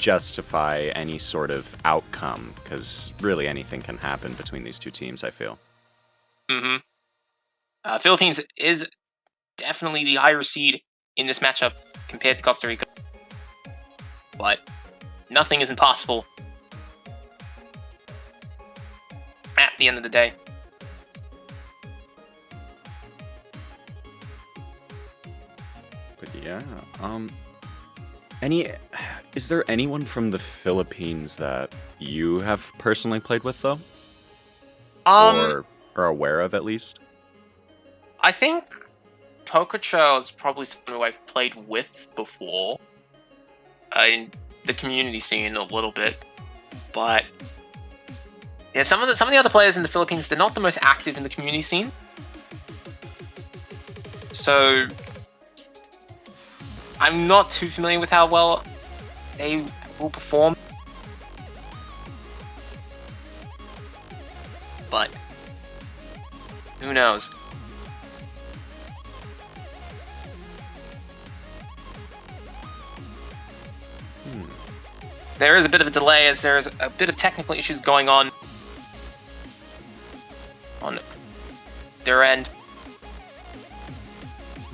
justify any sort of outcome, because really anything can happen between these two teams, I feel. Philippines is definitely the higher seed in this matchup compared to Costa Rica. But nothing is impossible at the end of the day. But yeah, is there anyone from the Philippines that you have personally played with, though? Or are aware of, at least? I think Pococho is probably someone who I've played with before in the community scene a little bit, but yeah, some of the other players in the Philippines, they're not the most active in the community scene, so I'm not too familiar with how well they will perform. But who knows? There is a bit of a delay as there's a bit of technical issues going on their end.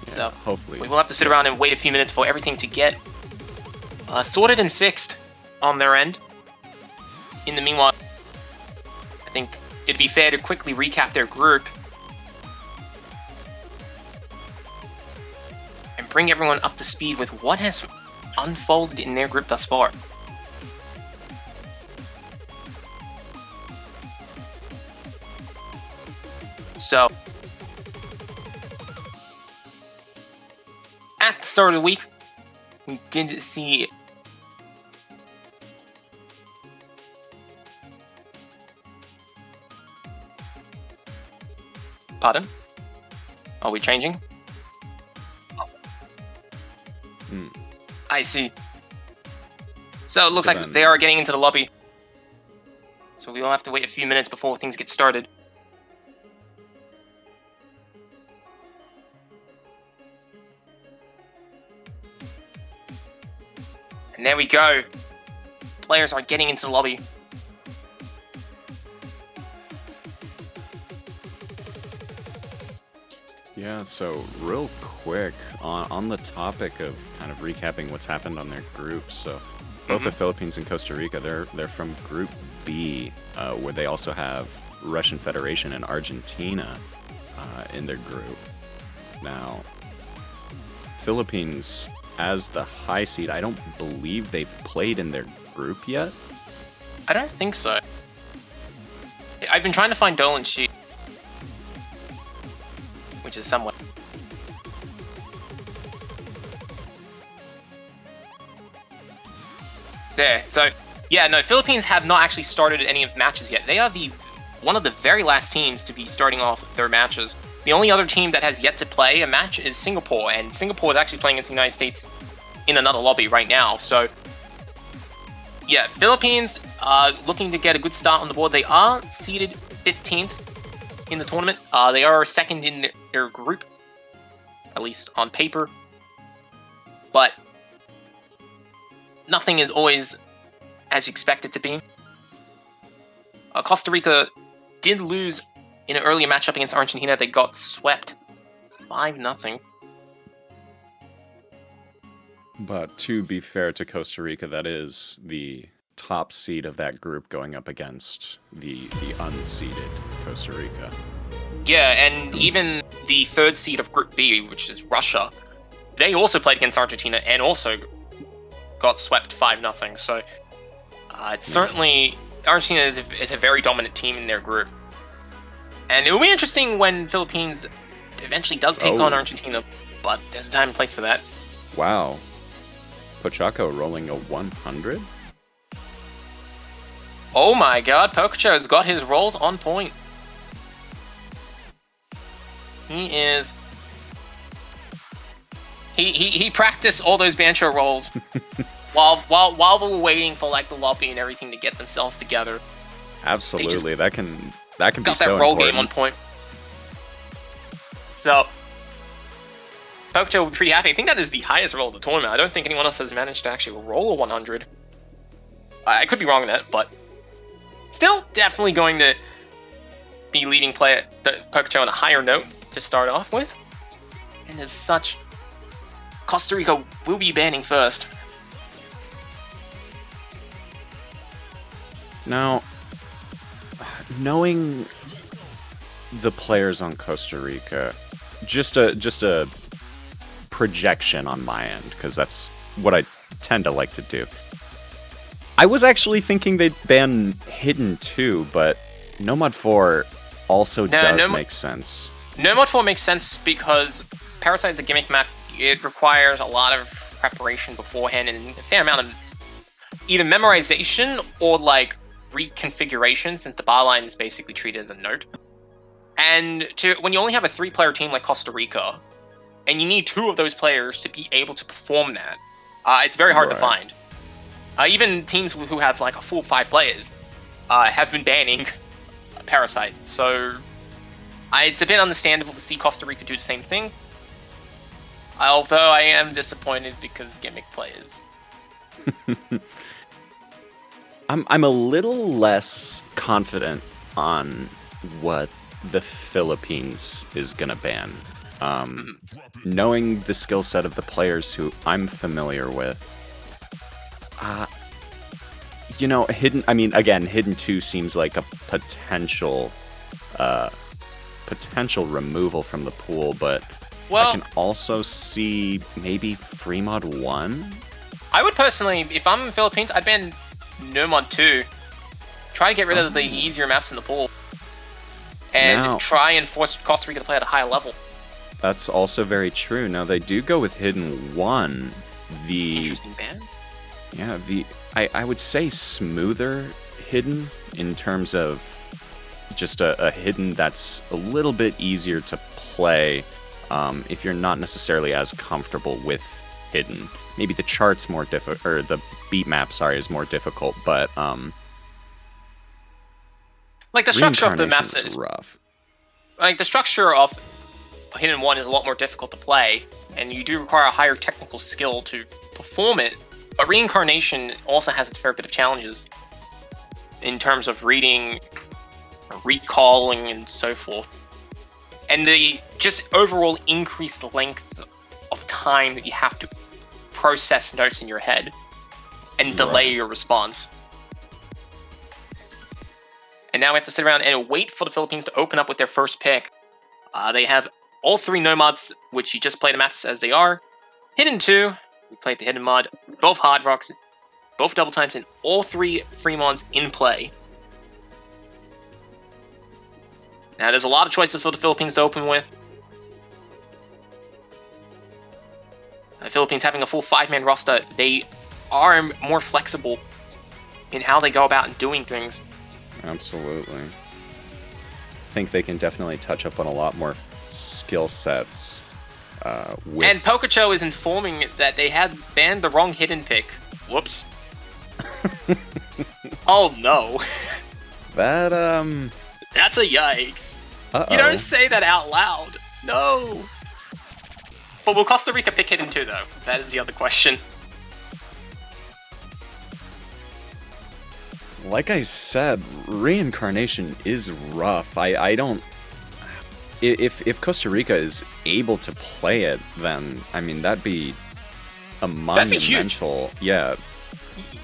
Yeah, so hopefully we will have to sit around and wait a few minutes for everything to get sorted and fixed on their end. In the meanwhile, I think it'd be fair to quickly recap their group and bring everyone up to speed with what has unfolded in their group thus far. So, at the start of the week, we did see Pardon? Are we changing? I see. So it looks like they are getting into the lobby. So we will have to wait a few minutes before things get started. And there we go. Players are getting into the lobby. Yeah, so real quick, on the topic of kind of recapping what's happened on their groups, so both the Philippines and Costa Rica, they're from Group B, where they also have Russian Federation and Argentina in their group. Now, Philippines, as the high seed, I don't believe they've played in their group yet. I don't think so. I've been trying to find Dolan's sheet, which is somewhat. There, so, yeah, no, Philippines have not actually started any of the matches yet. They are one of the very last teams to be starting off their matches. The only other team that has yet to play a match is Singapore, and Singapore is actually playing against the United States in another lobby right now, so yeah, Philippines looking to get a good start on the board. They are seeded 15th in the tournament. They are second in their group, at least on paper. But nothing is always as you expect it to be. Costa Rica did lose in an earlier matchup against Argentina. They got swept 5-0. But to be fair to Costa Rica, that is the top seed of that group going up against the unseeded Costa Rica. Yeah, and even the third seed of Group B, which is Russia, they also played against Argentina and also got swept 5-0. So it's certainly Argentina is a very dominant team in their group. And it will be interesting when Philippines eventually does take on Argentina, but there's a time and place for that. Wow. Pochaco rolling a 100? Oh my god, Pococho's got his rolls on point. He practiced all those bancho rolls while we were waiting for like the lobby and everything to get themselves together. Absolutely, that can be so important. Got that roll game on point. So Pococho will be pretty happy. I think that is the highest roll of the tournament. I don't think anyone else has managed to actually roll a 100. I could be wrong on that, but still definitely going to be leading player Pokecho on a higher note to start off with. And as such, Costa Rica will be banning first. Now, knowing the players on Costa Rica, just a projection on my end, because that's what I tend to like to do. I was actually thinking they'd ban Hidden too, but Nomad 4 also does make sense. Nomad 4 makes sense because Parasite is a gimmick map. It requires a lot of preparation beforehand and a fair amount of either memorization or like reconfiguration, since the bar line is basically treated as a node. And when you only have a 3-player team like Costa Rica, and you need 2 of those players to be able to perform that, it's very hard to find. Even teams who have like a full 5 players have been banning Parasite, so it's a bit understandable to see Costa Rica do the same thing. Although I am disappointed because gimmick players. I'm a little less confident on what the Philippines is gonna ban. Knowing the skill set of the players who I'm familiar with, Hidden. I mean, again, Hidden 2 seems like a potential removal from the pool, but I can also see maybe Fremod 1. I would personally, if I'm Philippines, I'd ban Nomad 2. Try to get rid of the easier maps in the pool, and try and force Costa Rica to play at a higher level. That's also very true. Now they do go with Hidden 1. Interesting ban. Yeah, I would say smoother Hidden in terms of just a Hidden that's a little bit easier to play if you're not necessarily as comfortable with Hidden. Maybe the chart's more difficult, or the beat map, is more difficult, but like the structure of the maps is rough. Like the structure of Hidden 1 is a lot more difficult to play, and you do require a higher technical skill to perform it. But Reincarnation also has its fair bit of challenges in terms of reading, recalling, and so forth. And the just overall increased length of time that you have to process notes in your head and delay your response. And now we have to sit around and wait for the Philippines to open up with their first pick. They have all 3 Nomads, which you just play the maps as they are. Hidden 2, we played the Hidden mod. Both Hard Rocks, both Double Times, and all 3 Freemons in play. Now, there's a lot of choices for the Philippines to open with. The Philippines having a full 5-man roster, they are more flexible in how they go about doing things. Absolutely. I think they can definitely touch up on a lot more skill sets. And Pokecho is informing that they had banned the wrong Hidden pick. Whoops. Oh no. That's a yikes. You don't say that out loud. No. But will Costa Rica pick Hidden too, though? That is the other question. Like I said, Reincarnation is rough. I don't... If Costa Rica is able to play it, then, I mean, that'd be a monumental... Yeah.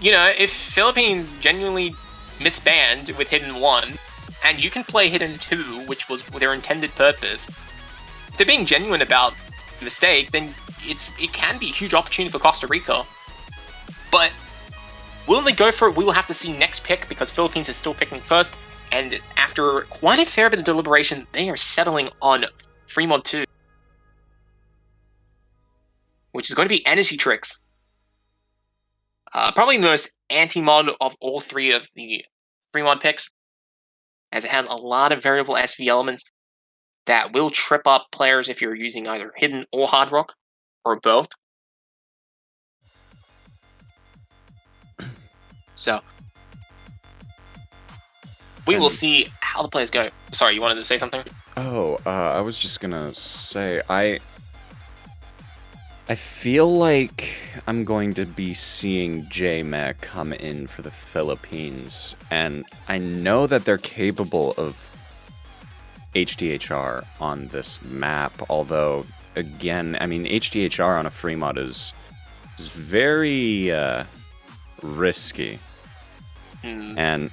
You know, if Philippines genuinely misbanned with Hidden 1, and you can play Hidden 2, which was their intended purpose, if they're being genuine about the mistake, then it can be a huge opportunity for Costa Rica. But will they go for it? We will have to see next pick, because Philippines is still picking first. And after quite a fair bit of deliberation, they are settling on Fremont 2. Which is going to be Energy Tricks. Probably the most anti-mod of all 3 of the Fremont picks, as it has a lot of variable SV elements that will trip up players if you're using either Hidden or Hard Rock, or both. So we will see how the players go. Sorry, you wanted to say something? I was just gonna say, I feel like I'm going to be seeing J-Mech come in for the Philippines, and I know that they're capable of HDHR on this map, although, again, I mean, HDHR on a free mod is very risky. And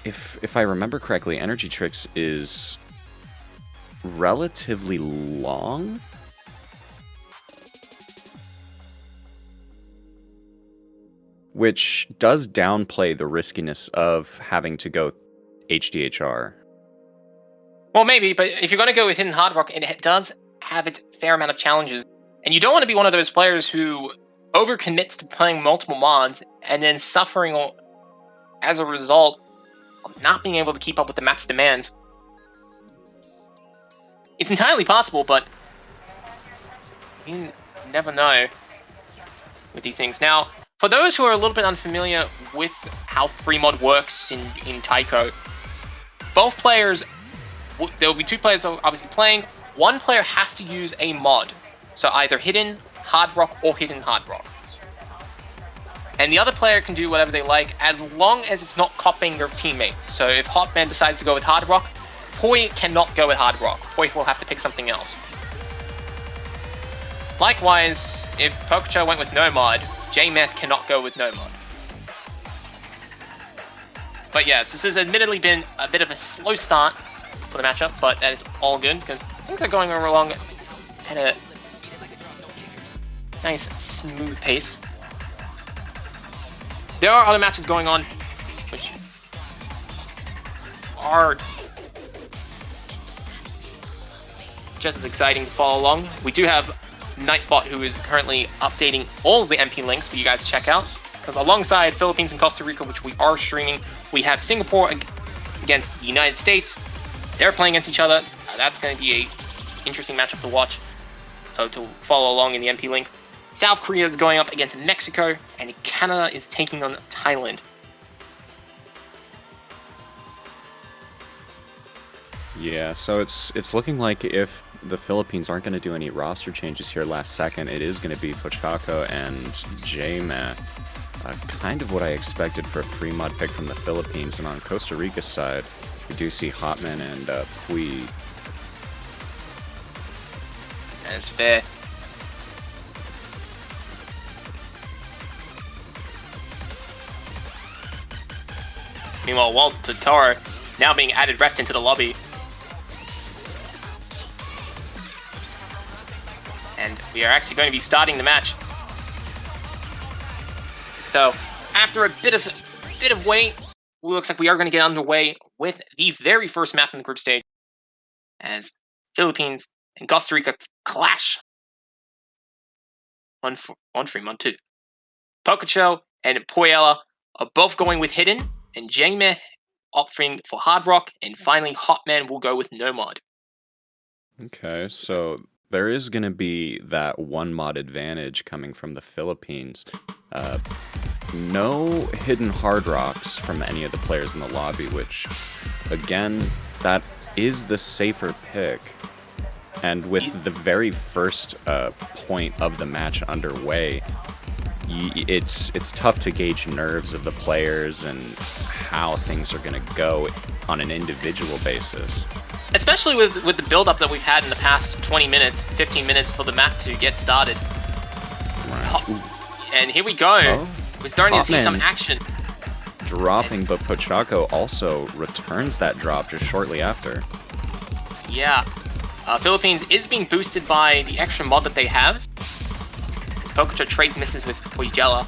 if I remember correctly, Energy Tricks is relatively long. Which does downplay the riskiness of having to go HDHR. Well, maybe, but if you're going to go with Hidden Hard Rock, it does have its fair amount of challenges. And you don't want to be one of those players who overcommits to playing multiple mods and then suffering as a result of not being able to keep up with the map's demands. It's entirely possible, but you never know with these things. Now, for those who are a little bit unfamiliar with how free mod works in Taiko, both players, there will be two players obviously playing. One player has to use a mod, so either Hidden Hard Rock or Hidden Hard Rock. And the other player can do whatever they like as long as it's not copying your teammate. So if Hotman decides to go with Hard Rock, Poi cannot go with Hard Rock. Poi will have to pick something else. Likewise, if Pokecho went with no mod, J-Meth cannot go with no mod. But yes, this has admittedly been a bit of a slow start for the matchup, but that is all good because things are going along at a nice, smooth pace. There are other matches going on, which are just as exciting to follow along. We do have Nightbot, who is currently updating all of the MP links for you guys to check out. Because alongside Philippines and Costa Rica, which we are streaming, we have Singapore against the United States. They're playing against each other. That's going to be a interesting matchup to watch, to follow along in the MP link. South Korea is going up against Mexico, and Canada is taking on Thailand. Yeah, so it's looking like if the Philippines aren't going to do any roster changes here last second, it is going to be Pochako and J-Mat. Kind of what I expected for a free mod pick from the Philippines. And on Costa Rica's side, we do see Hotman and Pui. That's fair. Meanwhile, Walt Totoro now being added ref into the lobby. And we are actually going to be starting the match. So, after a bit of wait, it looks like we are going to get underway with the very first map in the group stage, as Philippines and Costa Rica clash on Fremont 2. Pokecho and Poyella are both going with Hidden, and J-Meth opting for Hard Rock, and finally Hotman will go with no mod. Okay, so there is going to be that one mod advantage coming from the Philippines. No hidden hard rocks from any of the players in the lobby, which, again, that is the safer pick. And with the very first point of the match underway, it's tough to gauge nerves of the players and how things are going to go on an individual basis. Especially with the build-up that we've had in the past 20 minutes, 15 minutes for the map to get started. Right. And here we go. Oh. We're starting to see Hotman some action. Dropping, but Pochako also returns that drop just shortly after. Yeah. Philippines is being boosted by the extra mod that they have. Pokecho trades misses with Poyella.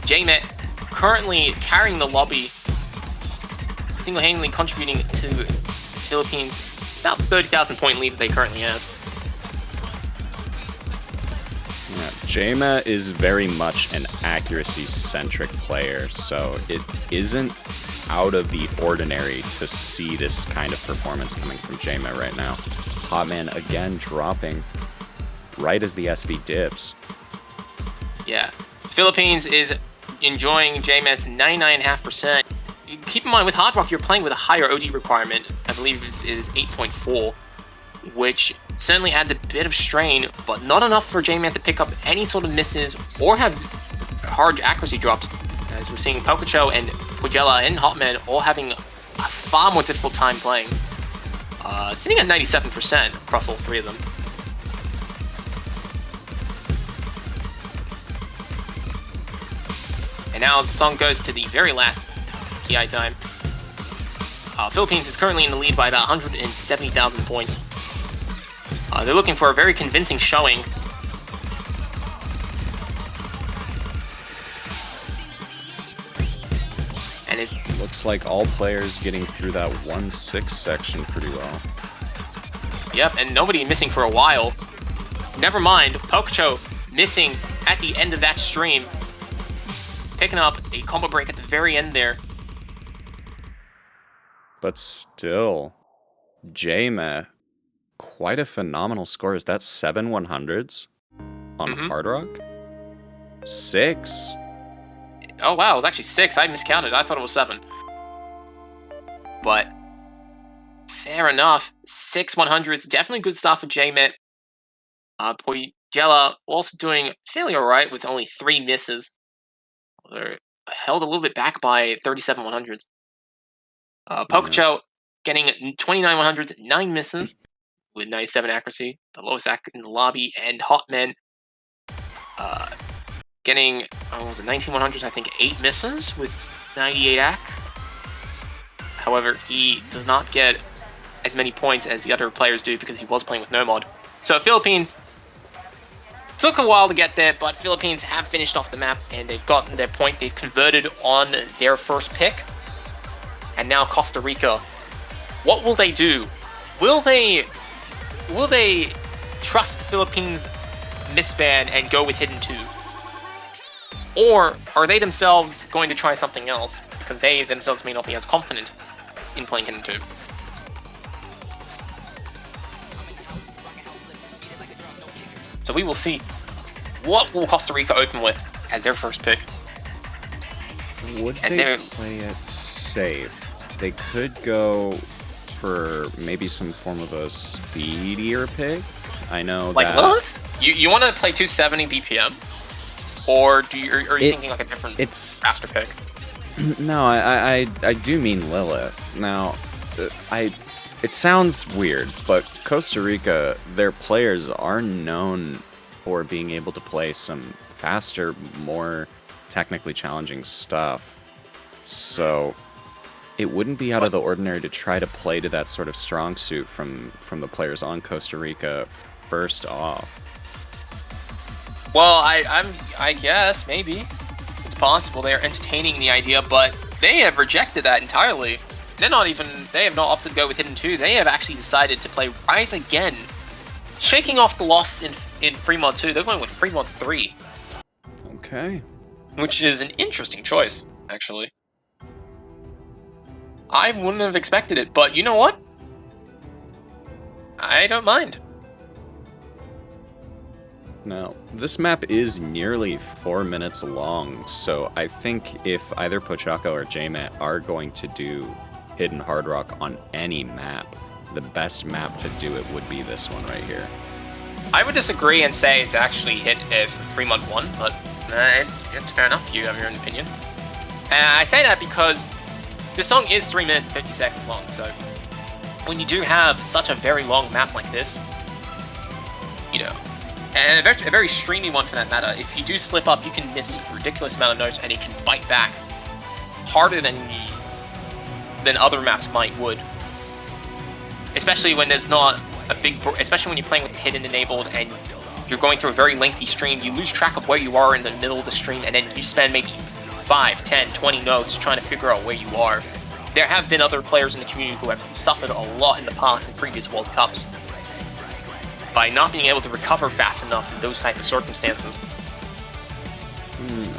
J-Met currently carrying the lobby, single-handedly contributing to the Philippines' about 30,000 point lead that they currently have. Yeah, J-Met is very much an accuracy-centric player, so it isn't out of the ordinary to see this kind of performance coming from J-Met right now. Hotman again dropping right as the SB dips. Yeah. Philippines is enjoying J-Met's 99.5%. Keep in mind, with Hard Rock, you're playing with a higher OD requirement. I believe it is 8.4. which certainly adds a bit of strain, but not enough for J-Man to pick up any sort of misses or have hard accuracy drops, as we're seeing Pococho and Pujella and Hotman all having a far more difficult time playing. Sitting at 97% across all three of them. And now the song goes to the very last PI time. Philippines is currently in the lead by about 170,000 points. They're looking for a very convincing showing. And it looks like all players getting through that 1-6 section pretty well. Yep, and nobody missing for a while. Never mind, Pococho missing at the end of that stream. Picking up a combo break at the very end there. But still, J-Man, quite a phenomenal score. Is that 7 100s on Hard Rock? 6. Oh wow, it was actually 6. I miscounted. I thought it was 7. But fair enough. 6 100s. Definitely good stuff for J-Man. Pujella also doing fairly alright with only 3 misses. They're held a little bit back by 37 100s. Pococho getting 29 100s, 9 misses with 97 accuracy, the lowest in the lobby, and Hotman getting, what was it, 19 100s, I think 8 misses with 98 ac. However, he does not get as many points as the other players do because he was playing with no mod. So Philippines took a while to get there, but Philippines have finished off the map and they've gotten their point. They've converted on their first pick. And now Costa Rica. What will they do? Will they trust Philippines misban and go with Hidden 2? Or are they themselves going to try something else? Because they themselves may not be as confident in playing Hidden 2. So we will see. What will Costa Rica open with as their first pick? Would they play it safe? They could go for maybe some form of a speedier pick. I know like that... Lilith? You want to play 270 BPM? Or are you thinking like a different, faster pick? No, I do mean Lilith. Now, it sounds weird, but Costa Rica, their players are known for being able to play some faster, more technically challenging stuff. So it wouldn't be out of the ordinary to try to play to that sort of strong suit from the players on Costa Rica first off. Well, I guess maybe it's possible they're entertaining the idea, but they have rejected that entirely. They have not opted to go with Hidden 2. They have actually decided to play Rise Again, shaking off the loss in Free Mod 2. They're going with Free Mod 3. Okay. Which is an interesting choice, actually. I wouldn't have expected it, but you know what? I don't mind. Now, this map is nearly 4 minutes long, so I think if either Pochako or J-Man are going to do Hidden Hard Rock on any map, the best map to do it would be this one right here. I would disagree and say it's actually hit if Free Mod 1, but it's fair enough. You have your own opinion. And I say that because this song is 3 minutes and 50 seconds long, so when you do have such a very long map like this, you know, and a very streamy one for that matter, if you do slip up, you can miss a ridiculous amount of notes and it can bite back harder than other maps would. Especially when there's not a big, especially when you're playing with Hidden enabled and you're going through a very lengthy stream, you lose track of where you are in the middle of the stream and then you spend maybe 5, 10, 20 notes trying to figure out where you are. There have been other players in the community who have suffered a lot in the past in previous World Cups by not being able to recover fast enough in those type of circumstances.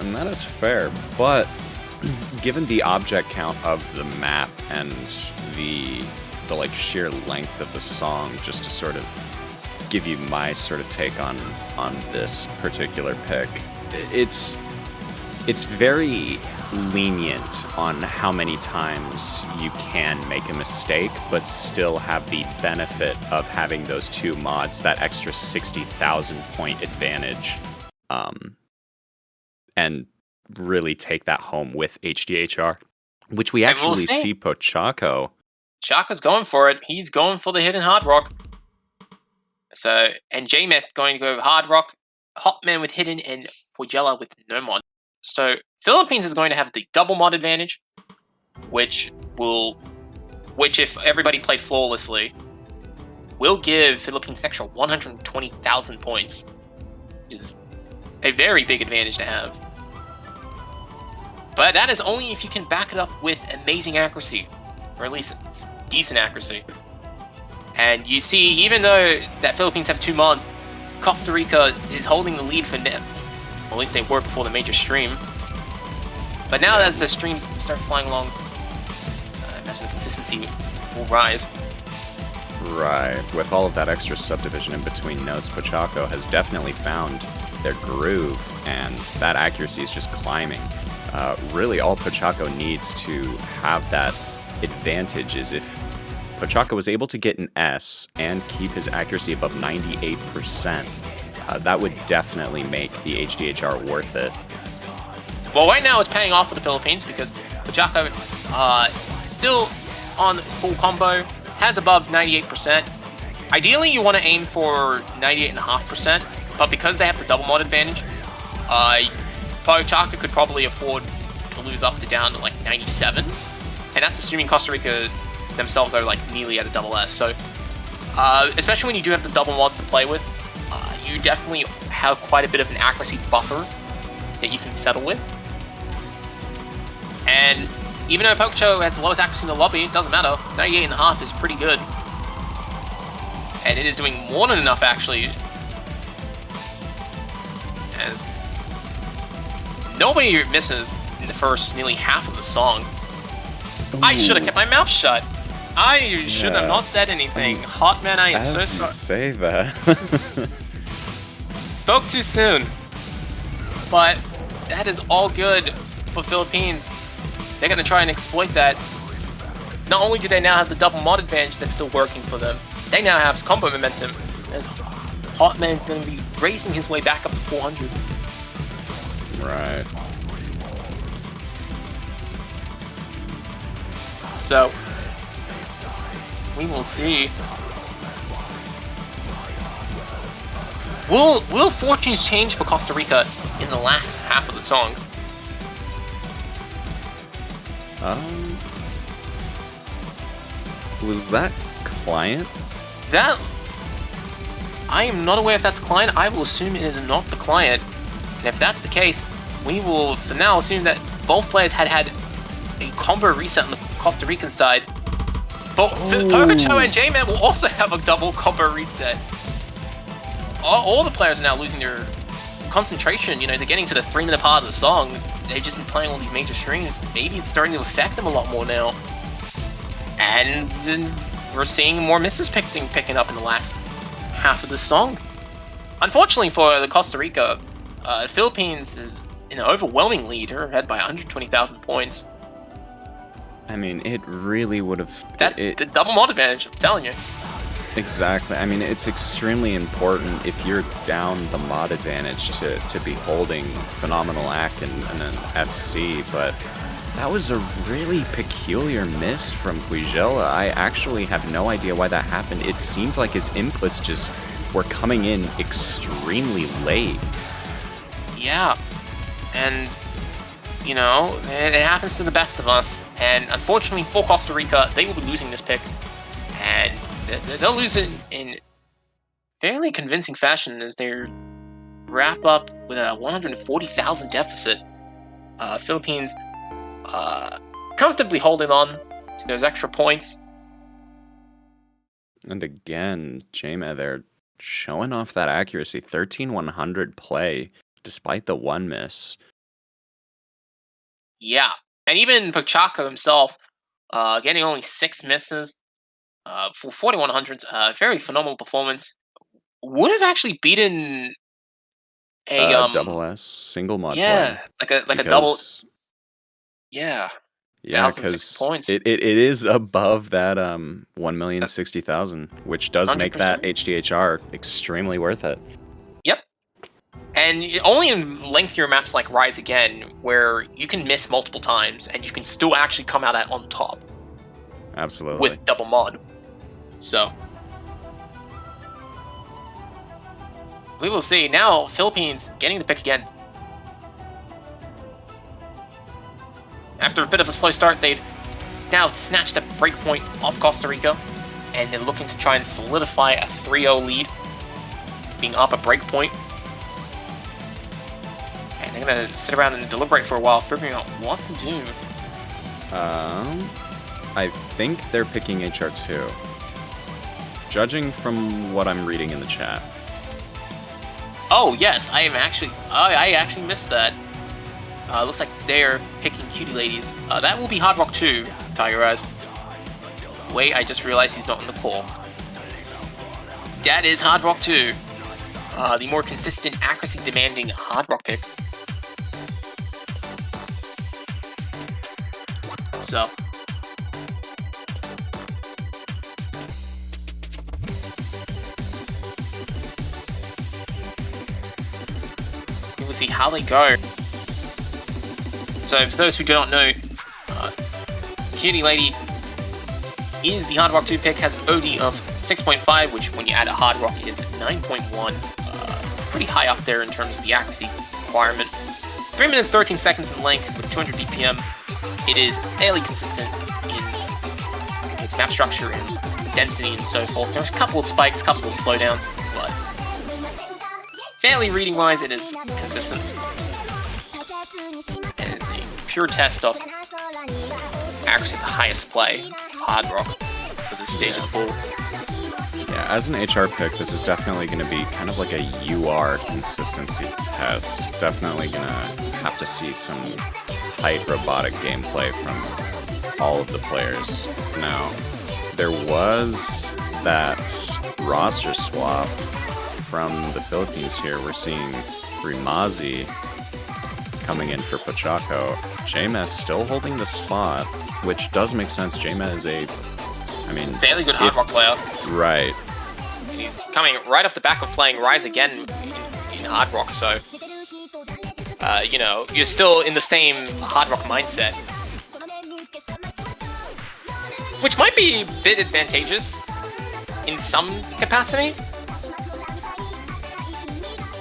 And that is fair, but given the object count of the map and the like sheer length of the song, just to sort of give you my sort of take on this particular pick, it's very lenient on how many times you can make a mistake, but still have the benefit of having those two mods, that extra 60,000 point advantage, um, and really take that home with HDHR, which we And we'll actually see. see Pochako. Chaka's going for it. He's going for the hidden hard rock. So, and JMeth going to go hard rock, Hotman with hidden, and Pogella with no mod. So, Philippines is going to have the double mod advantage, which if everybody played flawlessly, will give Philippines extra 120,000 points. Which is a very big advantage to have. But that is only if you can back it up with amazing accuracy, or at least decent accuracy. And you see, even though that Philippines have two mods, Costa Rica is holding the lead for now. Or at least they were before the major stream. But now as the streams start flying along, I imagine the consistency will rise. Right. With all of that extra subdivision in between notes, Pochako has definitely found their groove, and that accuracy is just climbing. Really, all Pochako needs to have that advantage is if Pochako was able to get an S and keep his accuracy above 98%, that would definitely make the HDHR worth it. Well, right now it's paying off for the Philippines because Pochako still on full combo, has above 98%. Ideally, you want to aim for 98.5%, but because they have the double mod advantage, Pochako could probably afford to lose up to down to like 97, and that's assuming Costa Rica themselves are like nearly at a double S. So, especially when you do have the double mods to play with, you definitely have quite a bit of an accuracy buffer that you can settle with. And even though Pocho has the lowest accuracy in the lobby, it doesn't matter. 98.5 is pretty good. And it is doing more than enough, actually. As nobody misses in the first nearly half of the song. Ooh. I should have kept my mouth shut. I should have not said anything. Hotman, I am so sorry. Say that. Spoke too soon. But that is all good for Philippines. They're going to try and exploit that. Not only do they now have the double mod advantage that's still working for them, they now have combo momentum. As Hotman's going to be racing his way back up to 400. Right. So, we will see. Will fortunes change for Costa Rica in the last half of the song? Was that client? That I am not aware if that's client. I will assume it is not the client. And if that's the case, we will for now assume that both players had a combo reset on the Costa Rican side. But Pogacho and J-Man will also have a double combo reset. All the players are now losing their concentration. You know, they're getting to the 3-minute part of the song. They've just been playing all these major streams. Maybe it's starting to affect them a lot more now. And we're seeing more misses picking up in the last half of the song. Unfortunately for the Costa Rica, Philippines is in an overwhelming lead. They're ahead by 120,000 points. I mean, it really would have... The double mod advantage, I'm telling you. Exactly. I mean, it's extremely important if you're down the mod advantage to be holding phenomenal AC and an FC, but that was a really peculiar miss from Puigela. I actually have no idea why that happened. It seemed like his inputs just were coming in extremely late. Yeah, and you know, it happens to the best of us, and unfortunately for Costa Rica, they will be losing this pick, and they'll lose it in fairly convincing fashion as they wrap up with a 140,000 deficit. Philippines comfortably holding on to those extra points. And again, Jama, they're showing off that accuracy. 13-100 play, despite the one miss. Yeah, and even Pochako himself, getting only 6 misses for 4100s, very phenomenal performance. Would have actually beaten a double S single mod yeah, play. like a double. Yeah, Yeah, 1,060 because points. it is above that 1,060,000, That's which does make that 100%. HDHR extremely worth it. Yep. And only in lengthier maps like Rise Again, where you can miss multiple times and you can still actually come out on top Absolutely. with double mod. So we will see. Now Philippines getting the pick again. After a bit of a slow start, they've now snatched a breakpoint off Costa Rica, and they're looking to try and solidify a 3-0 lead, being up a breakpoint. And they're going to sit around and deliberate for a while, figuring out what to do. I think they're picking HR2. Judging from what I'm reading in the chat. Oh yes, I actually missed that. Looks like they're picking Cutie Ladies. That will be Hard Rock 2, Tiger Eyes. Wait, I just realized he's not in the call. That is Hard Rock 2. The more consistent, accuracy-demanding Hard Rock pick. So we will see how they go. So for those who do not know, Cutie Lady is the Hard Rock 2 pick, has OD of 6.5, which when you add a Hard Rock is 9.1. Pretty high up there in terms of the accuracy requirement. 3 minutes 13 seconds in length with 200 BPM. It is fairly consistent in its map structure and density and so forth. There's a couple of spikes, a couple of slowdowns, but fairly reading-wise, it is consistent. And the pure test of accuracy at the highest play, Hard Rock, for this stage of the pool. Yeah, as an HR pick, this is definitely going to be kind of like a UR consistency test. Definitely going to have to see some tight robotic gameplay from all of the players. Now, there was that roster swap from the Philippines here. We're seeing Rimazi coming in for Pachaco. JMS still holding the spot, which does make sense. JMS is fairly good Hard Rock player. Right. He's coming right off the back of playing Rise Again in Hard Rock, so you're still in the same Hard Rock mindset, which might be a bit advantageous in some capacity,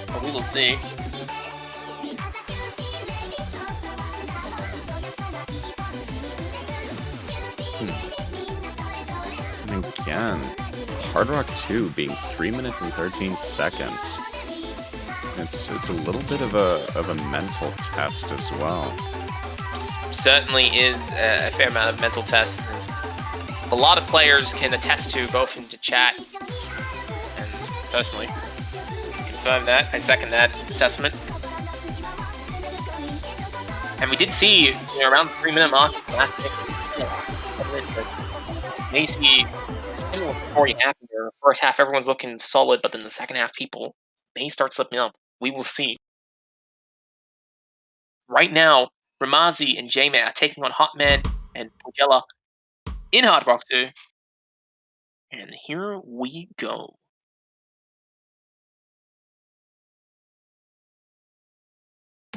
but we will see. And again, Hard Rock 2 being 3 minutes and 13 seconds. It's a little bit of a mental test as well. Certainly is a fair amount of mental tests. A lot of players can attest to, both in the chat and personally. Confirm that. I second that assessment. And we did see around the 3 minute mark last pick. May see a similar story happen here. First half, everyone's looking solid, but then the second half, people may start slipping up. We will see. Right now, Rimazi and J-Man are taking on Hotman and Pogella in Hard Rock 2. And here we go.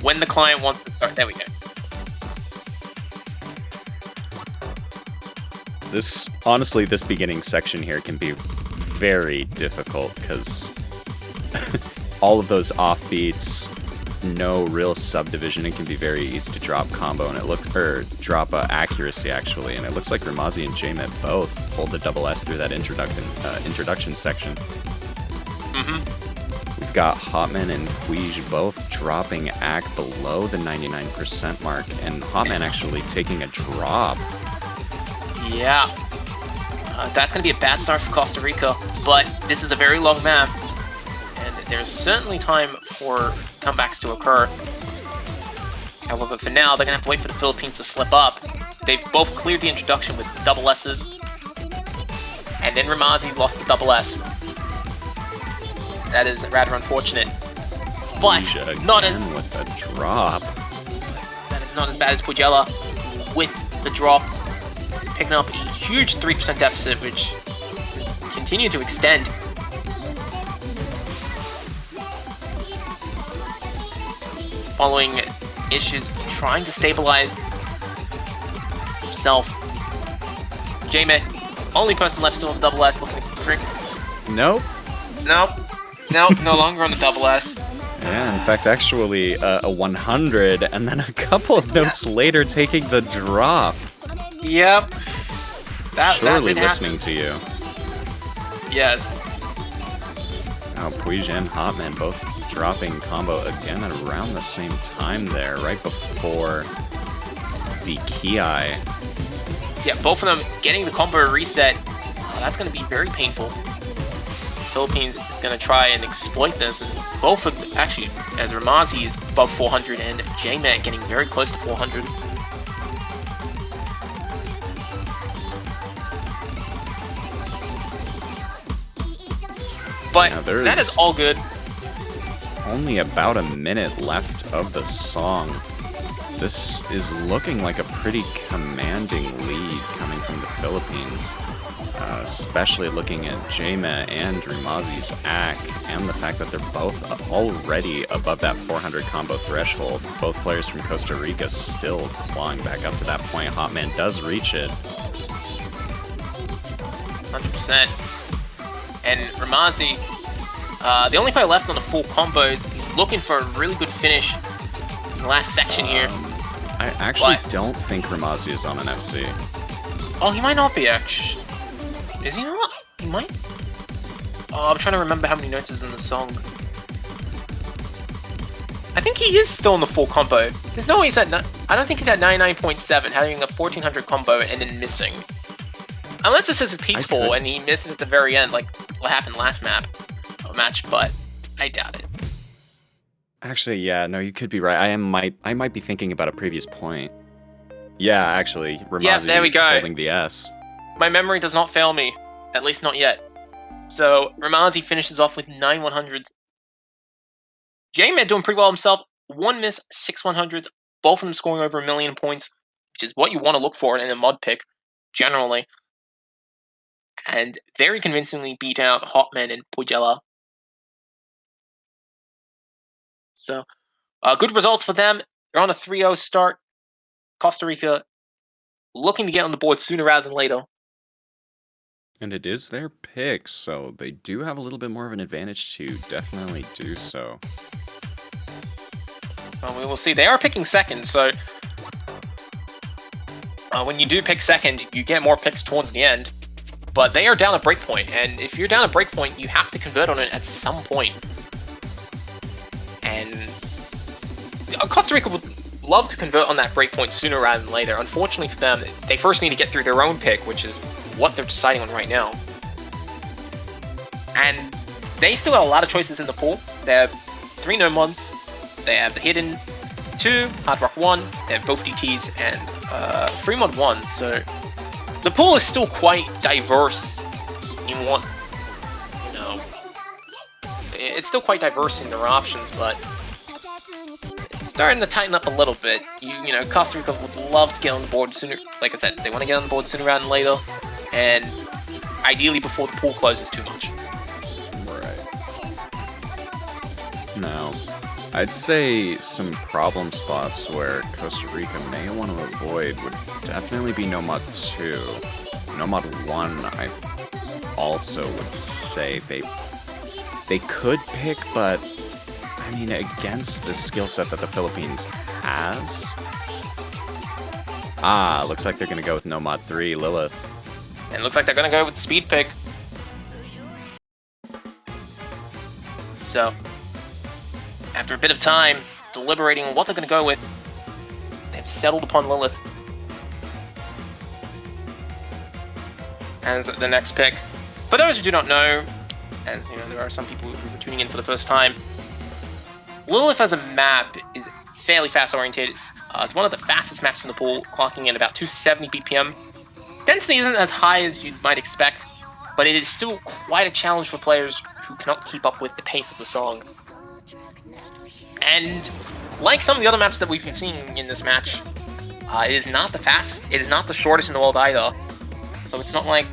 When the client wants to start. There we go. Honestly, this beginning section here can be very difficult because all of those offbeats, no real subdivision. It can be very easy to drop combo and drop accuracy actually. And it looks like Rimazi and J-Med both pulled the double S through that introduction section. We've got Hotman and Puij both dropping AC below the 99% mark, and Hotman actually taking a drop. Yeah. That's going to be a bad start for Costa Rica, but this is a very long map, and there's certainly time for comebacks to occur. However, for now, they're going to have to wait for the Philippines to slip up. They've both cleared the introduction with double S's, and then Rimazi lost the double S. That is rather unfortunate, but not as with a drop. That is not as bad as Pogella, the drop, picking up a huge 3% deficit, which continued to extend. Following issues, trying to stabilize himself. J-Man, only person left still with double S, looking for Frick. Nope. Nope. Nope, no longer on the double S. Yeah, in fact, actually, a 100, and then a couple of notes later taking the drop. Yep. Surely that listening to you. Yes. Oh, Puig and Hotman both dropping combo again at around the same time there, right before the Ki. Yeah, both of them getting the combo reset. That's going to be very painful. Philippines is going to try and exploit this, and both of actually, as Ramazi is above 400 and J-Man getting very close to 400. But yeah, that is all good. Only about a minute left of the song. This is looking like a pretty commanding lead coming from the Philippines. Especially looking at J-Man and Ramazi's act, and the fact that they're both already above that 400 combo threshold. Both players from Costa Rica still clawing back up to that point. Hotman does reach it. 100%. And Ramazi, the only player left on the full combo, he's looking for a really good finish in the last section here. I actually don't think Ramazi is on an FC. Oh, he might not be, actually. Is he not? He might? Oh, I'm trying to remember how many notes is in the song. I think he is still in the full combo. There's no way he's at... I don't think he's at 99.7, having a 1400 combo and then missing. Unless this is peaceful and he misses at the very end, like what happened last match, but I doubt it. Actually, yeah, no, you could be right. I might be thinking about a previous point. Yeah, actually, Ramazi there we go. Holding the S. My memory does not fail me, at least not yet. So Ramazi finishes off with 9 100s. J-Man doing pretty well himself. 1 miss, 6 100s. Both of them scoring over 1 million points, which is what you want to look for in a mod pick, generally. And very convincingly beat out Hotman and Puigela. So, good results for them. They're on a 3-0 start. Costa Rica looking to get on the board sooner rather than later. And it is their pick, so they do have a little bit more of an advantage to definitely do so. Well, we will see. They are picking second, so when you do pick second, you get more picks towards the end. But they are down a breakpoint, and if you're down a breakpoint, you have to convert on it at some point. And Costa Rica would love to convert on that breakpoint sooner rather than later. Unfortunately for them, they first need to get through their own pick, which is what they're deciding on right now. And they still have a lot of choices in the pool. They have 3 no mods. They have the Hidden 2, Hard Rock 1. They have both DTs and Free Mod 1. So the pool is still quite diverse in what, it's still quite diverse in their options, but it's starting to tighten up a little bit. Costa Rica would love to get on the board sooner. Like I said, they want to get on the board sooner rather than later, and ideally before the pool closes too much. Right. Now, I'd say some problem spots where Costa Rica may want to avoid would definitely be No Mod 2. No Mod 1, I also would say they could pick, but I mean, against the skill set that the Philippines has. Looks like they're going to go with No Mod 3, Lilith. And it looks like they're going to go with the speed pick. So, after a bit of time deliberating on what they're going to go with, they've settled upon Lilith as the next pick. For those who do not know, as there are some people who are tuning in for the first time, Lilith as a map is fairly fast oriented. It's one of the fastest maps in the pool, clocking in about 270 BPM. Density isn't as high as you might expect, but it is still quite a challenge for players who cannot keep up with the pace of the song. And like some of the other maps that we've been seeing in this match, It is not the fast. It is not the shortest in the world either. So it's not like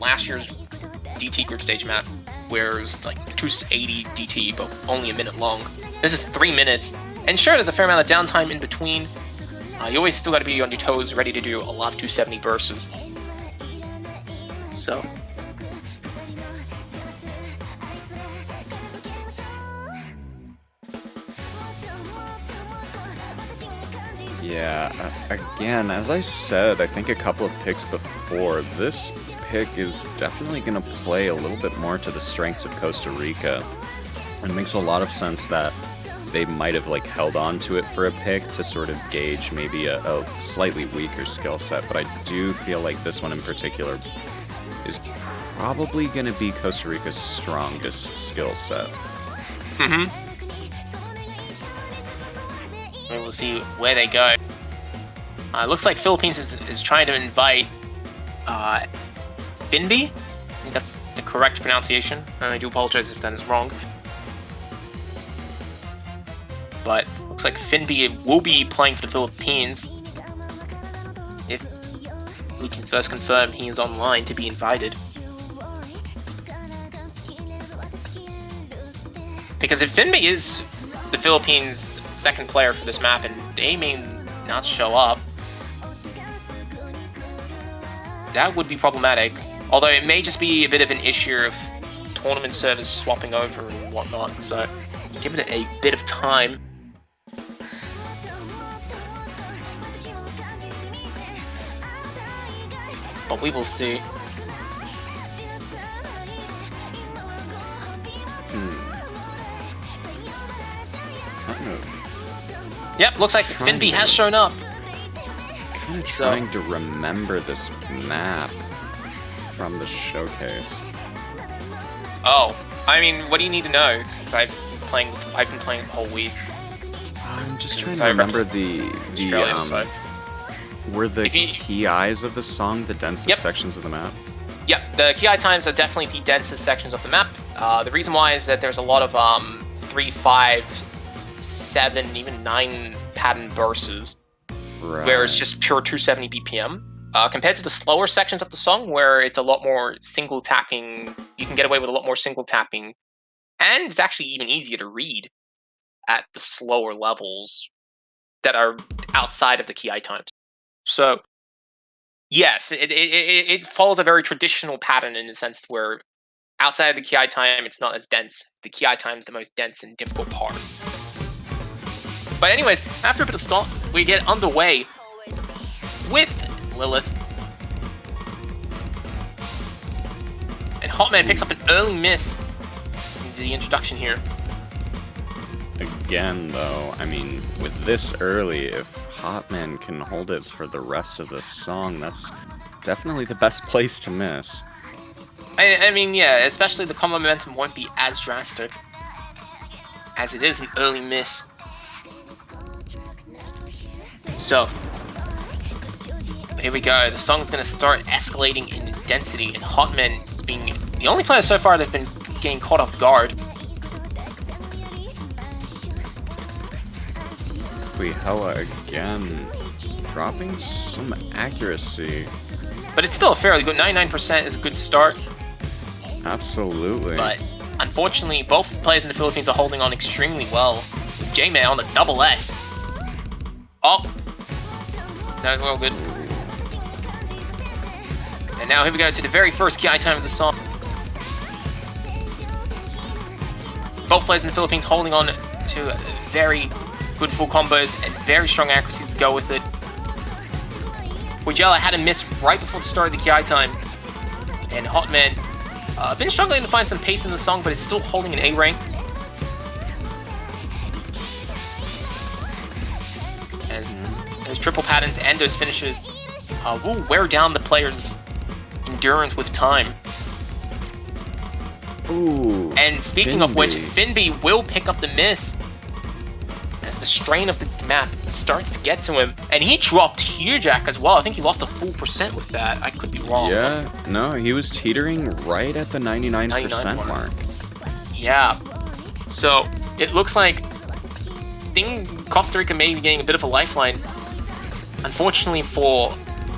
last year's DT group stage map, where it was like 280 DT, but only a minute long. This is 3 minutes, and sure, there's a fair amount of downtime in between. You always still got to be on your toes, ready to do a lot of 270 bursts. So. Yeah, again, as I said, I think a couple of picks before, this pick is definitely going to play a little bit more to the strengths of Costa Rica. It makes a lot of sense that they might have like held on to it for a pick to sort of gauge maybe a slightly weaker skill set, but I do feel like this one in particular is probably going to be Costa Rica's strongest skill set. Mm-hmm. We'll see where they go. Looks like Philippines is trying to invite Finby. I think that's the correct pronunciation. I do apologize if that is wrong. But looks like Finby will be playing for the Philippines. If we can first confirm he is online to be invited. Because if Finby is the Philippines' second player for this map and they may not show up, that would be problematic. Although it may just be a bit of an issue of tournament servers swapping over and whatnot, so give it a bit of time. But we will see. Yep, looks like Finby has shown up. Kind of trying to remember this map from the showcase. Oh, I mean, what do you need to know? Because I've been playing the whole week. I'm just trying to remember were the key eyes of the song the densest sections of the map? Yep, the key eye times are definitely the densest sections of the map. The reason why is that there's a lot of 3, 5, 7, even 9 pattern bursts, where it's just pure 270 BPM. Compared to the slower sections of the song, where it's a lot more single tapping, you can get away with a lot more single tapping, and it's actually even easier to read at the slower levels that are outside of the key eye times. So, yes, it follows a very traditional pattern in the sense where outside of the key eye time, it's not as dense. The key eye time is the most dense and difficult part. But anyways, after a bit of stall, we get underway with Lilith. And Hotman picks up an early miss into the introduction here. Again, though, I mean, with this early, if Hotman can hold it for the rest of the song, that's definitely the best place to miss. I mean, yeah, especially the combo momentum won't be as drastic, as it is an early miss. So, here we go. The song's going to start escalating in density, and Hotman is being the only player so far that's been getting caught off guard. Hella again, dropping some accuracy. But it's still a fairly good 99% is a good start. Absolutely. But unfortunately, both players in the Philippines are holding on extremely well. With J-Man on the double S. Oh! That was well good. And now here we go to the very first key eye time of the song. Both players in the Philippines holding on to very good full combos and very strong accuracies to go with it. Wojella had a miss right before the start of the key eye time. And Hotman been struggling to find some pace in the song, but is still holding an A rank. As those triple patterns and those finishes will wear down the player's endurance with time. Ooh, and speaking of which, Finby will pick up the miss as the strain of the map starts to get to him. And he dropped Jack as well. I think he lost a full % with that. I could be wrong. Yeah, no, he was teetering right at the 99% mark. Yeah. So, it looks like Costa Rica may be getting a bit of a lifeline. unfortunately for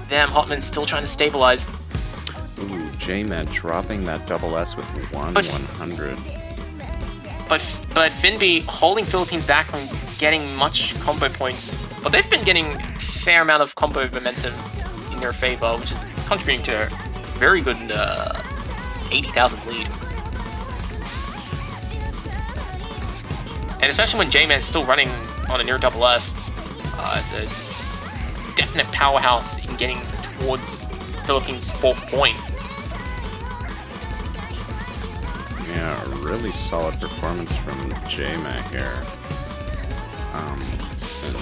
them, Hotman's still trying to stabilize. Ooh, J-Med dropping that double S with 100. But Finby holding Philippines back from getting much combo points. But they've been getting a fair amount of combo momentum in their favor, which is contributing to a very good 80,000 lead. And especially when J-Man's still running on a near double S, it's a definite powerhouse in getting towards Philippines' 4th point. Yeah, a really solid performance from J-Mac here. And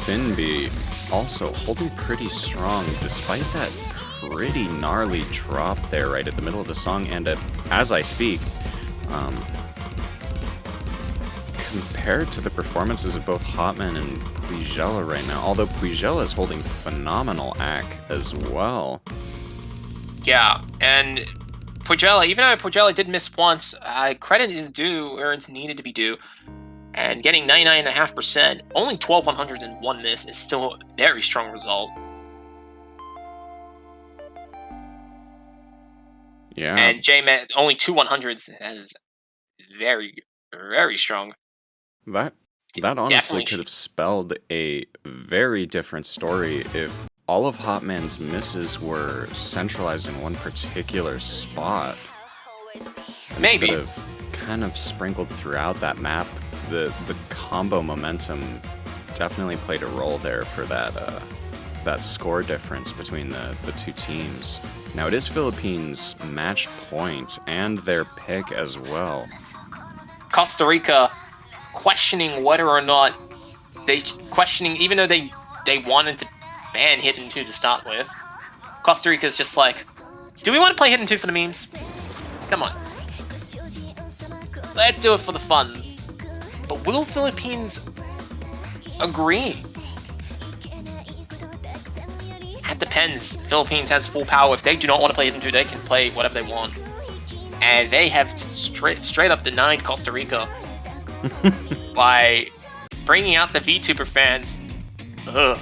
Finby also holding pretty strong despite that pretty gnarly drop there right at the middle of the song, and as I speak, compared to the performances of both Hotman and Puigela right now, although Puigela is holding phenomenal AC as well. Yeah, and Puigela, even though Puigela did miss once, credit is due, or it's needed to be due, and getting 99.5%, only 12 100s and 1 miss is still a very strong result. Yeah. And J-Met, only 2 100s, that is very, very strong. That honestly could have spelled a very different story if all of Hotman's misses were centralized in one particular spot. Maybe. Instead of kind of sprinkled throughout that map. The combo momentum definitely played a role there for that score difference between the two teams. Now it is Philippines' match point and their pick as well. Costa Rica questioning whether or not even though they wanted to ban Hidden 2 to start with, Costa Rica's just like, do we want to play Hidden 2 for the memes? Come on. Let's do it for the funds. But will Philippines agree? That depends. Philippines has full power. If they do not want to play Hidden 2, they can play whatever they want. And they have straight up denied Costa Rica by bringing out the VTuber fans. Ugh.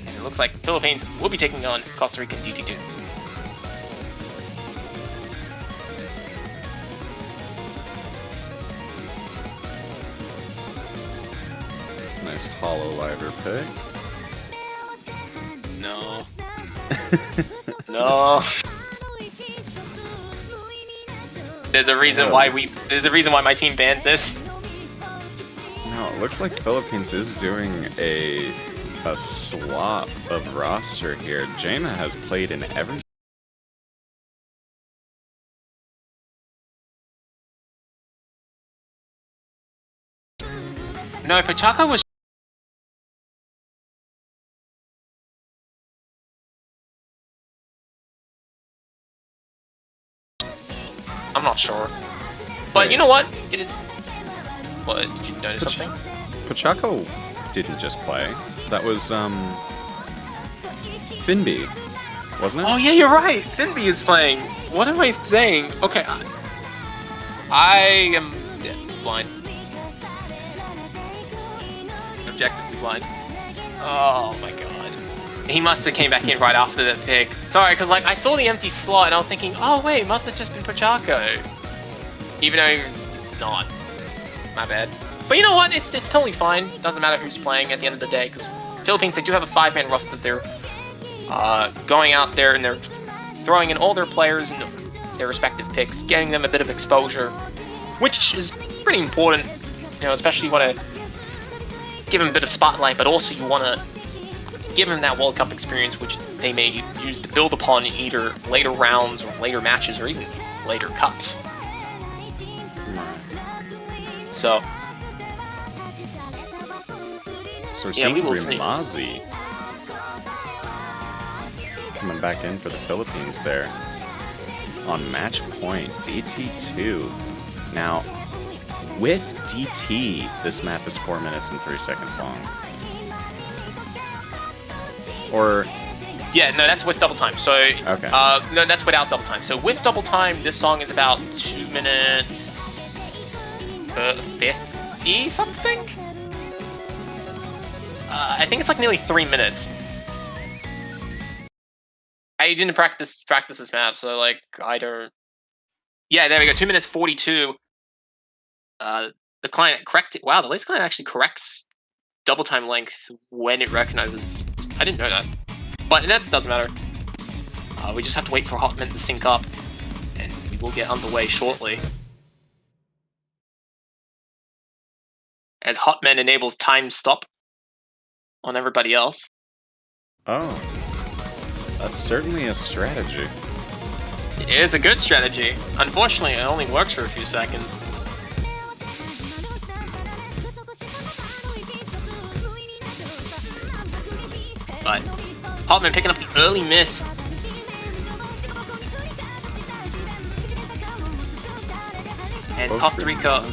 And it looks like Philippines will be taking on Costa Rican DT2. Nice hololiver pick. No. No. There's a reason why my team banned this. No, it looks like Philippines is doing a swap of roster here. Jaima has played in every. No, Pachaka was. I'm not sure. But you know what? It is. What, did you notice something? Pachaco didn't just play. That was, Finby, wasn't it? Oh, yeah, you're right! Finby is playing! What am I saying? Okay, I am blind. Objectively blind. Oh my god. He must have came back in right after the pick. Sorry, because like I saw the empty slot and I was thinking, oh wait, must have just been Pachaco. Even though not. My bad. But you know what? It's totally fine. Doesn't matter who's playing at the end of the day, because Philippines, they do have a 5-man roster. They're going out there and they're throwing in all their players and their respective picks, getting them a bit of exposure, which is pretty important. You know, especially you want to give them a bit of spotlight, but also you want to give them that World Cup experience, which they may use to build upon in either later rounds or later matches or even later cups. So we're yeah, seeing we will see. Rimazi coming back in for the Philippines there on match point DT2. Now, with DT, this map is 4 minutes and 3 seconds long. Or yeah, no, that's with double time. So okay. No, that's without double time. So with double time, this song is about 2 minutes 50 something. I think it's like nearly 3 minutes. I didn't practice this map, so like I don't. Yeah, there we go. 2 minutes 42. The client corrected. Wow, the laser client actually corrects double time length when it recognizes. I didn't know that, but that doesn't matter. We just have to wait for Hotman to sync up, and we will get underway shortly. As Hotman enables time stop on everybody else. Oh, that's certainly a strategy. It is a good strategy. Unfortunately, it only works for a few seconds. But Hotman picking up the early miss. And Costa Rica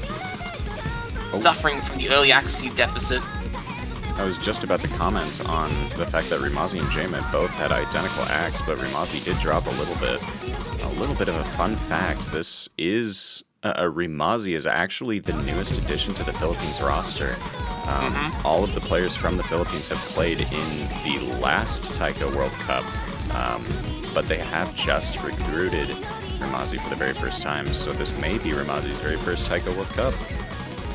suffering from the early accuracy deficit. I was just about to comment on the fact that Rimazi and J-Med both had identical acts, but Rimazi did drop a little bit. A little bit of a fun fact, this is... Rimazi is actually the newest addition to the Philippines roster. All of the players from the Philippines have played in the last Taiko World Cup, but they have just recruited Rimazi for the very first time, so this may be Rimazi's very first Taiko World Cup.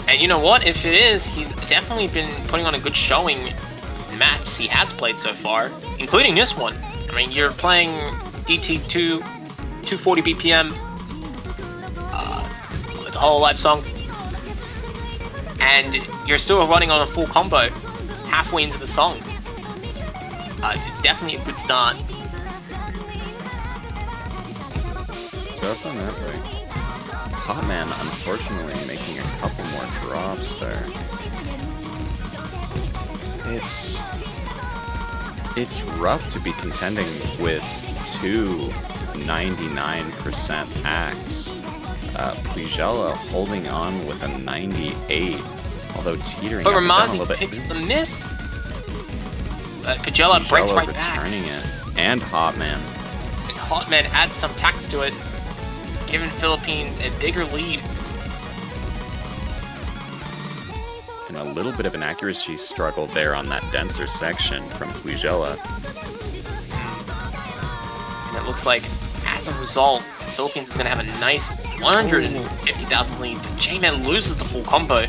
And you know what? If it is, he's definitely been putting on a good showing in maps he has played so far, including this one. I mean, you're playing DT2, 240 BPM, the whole live song, and you're still running on a full combo halfway into the song. It's definitely a good start. Definitely. Hotman, unfortunately, making a couple more drops there. It's rough to be contending with two 99% acts. Puigela holding on with a 98, although teetering. But up and down a Rimazi little bit. picks the miss. Puigela breaks right back. Returning it, and Hotman. And Hotman adds some tax to it, giving Philippines a bigger lead. And a little bit of an accuracy struggle there on that denser section from Puigela. And it looks like, as a result, Philippines is going to have a nice 150,000 lead. But J-Man loses the full combo.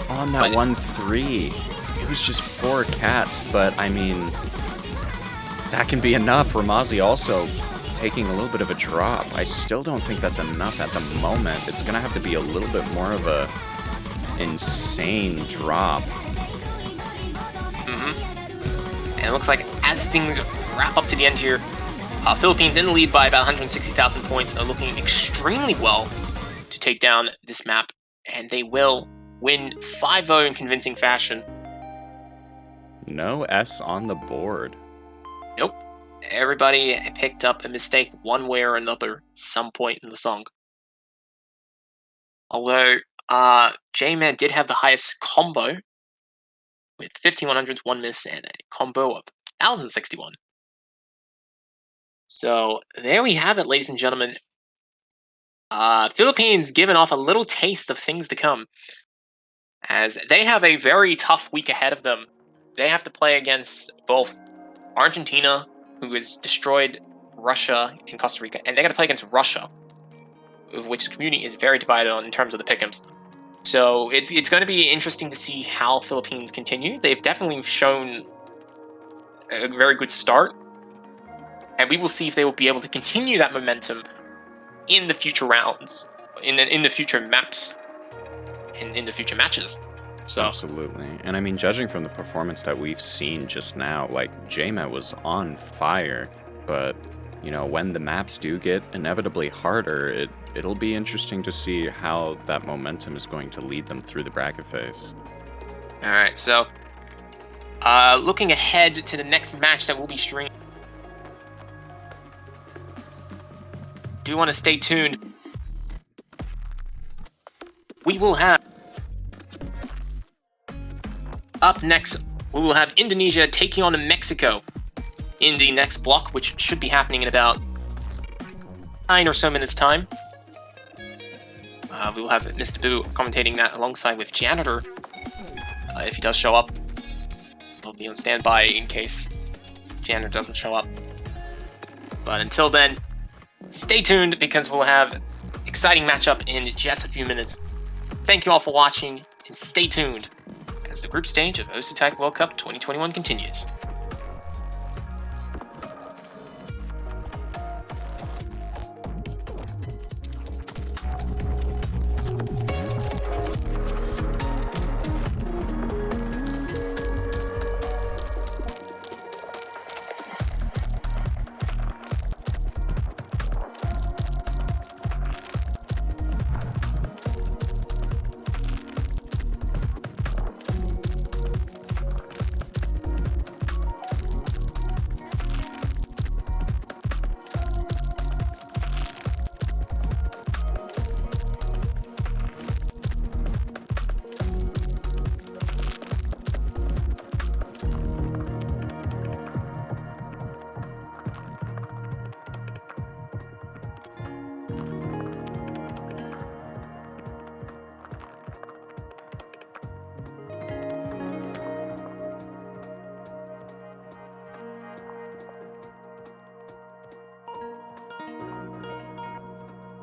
On that 1-3. It was just 4 cats, but I mean, that can be enough. Rimazi also taking a little bit of a drop. I still don't think that's enough at the moment. It's going to have to be a little bit more of a insane drop. And it looks like as things wrap up to the end here, Philippines in the lead by about 160,000 points. They're looking extremely well to take down this map, and they will win 5-0 in convincing fashion. No S on the board. Nope. Everybody picked up a mistake one way or another at some point in the song. Although J-Man did have the highest combo with 5100s, 1 miss, and a combo of 1061. So there we have it, ladies and gentlemen. Philippines giving off a little taste of things to come, as they have a very tough week ahead of them. They have to play against both Argentina, who has destroyed Russia and Costa Rica, and they got to play against Russia, of which the community is very divided on in terms of the pick'ems. So it's going to be interesting to see how Philippines continue. They've definitely shown a very good start, and we will see if they will be able to continue that momentum in the future rounds, in the future maps, and in the future matches. So absolutely. And I mean, judging from the performance that we've seen just now, like, J-Met was on fire, but you know, when the maps do get inevitably harder, it'll be interesting to see how that momentum is going to lead them through the bracket phase. All right, so looking ahead to the next match that will be streamed, do want to stay tuned. We will have up next, we will have Indonesia taking on Mexico in the next block, which should be happening in about 9 or so minutes time. We will have Mr. Boo commentating that alongside with Janitor. If he does show up, we'll be on standby in case Janitor doesn't show up. But until then, stay tuned because we'll have exciting matchup in just a few minutes. Thank you all for watching, and stay tuned as the group stage of Osu Taiko World Cup 2021 continues.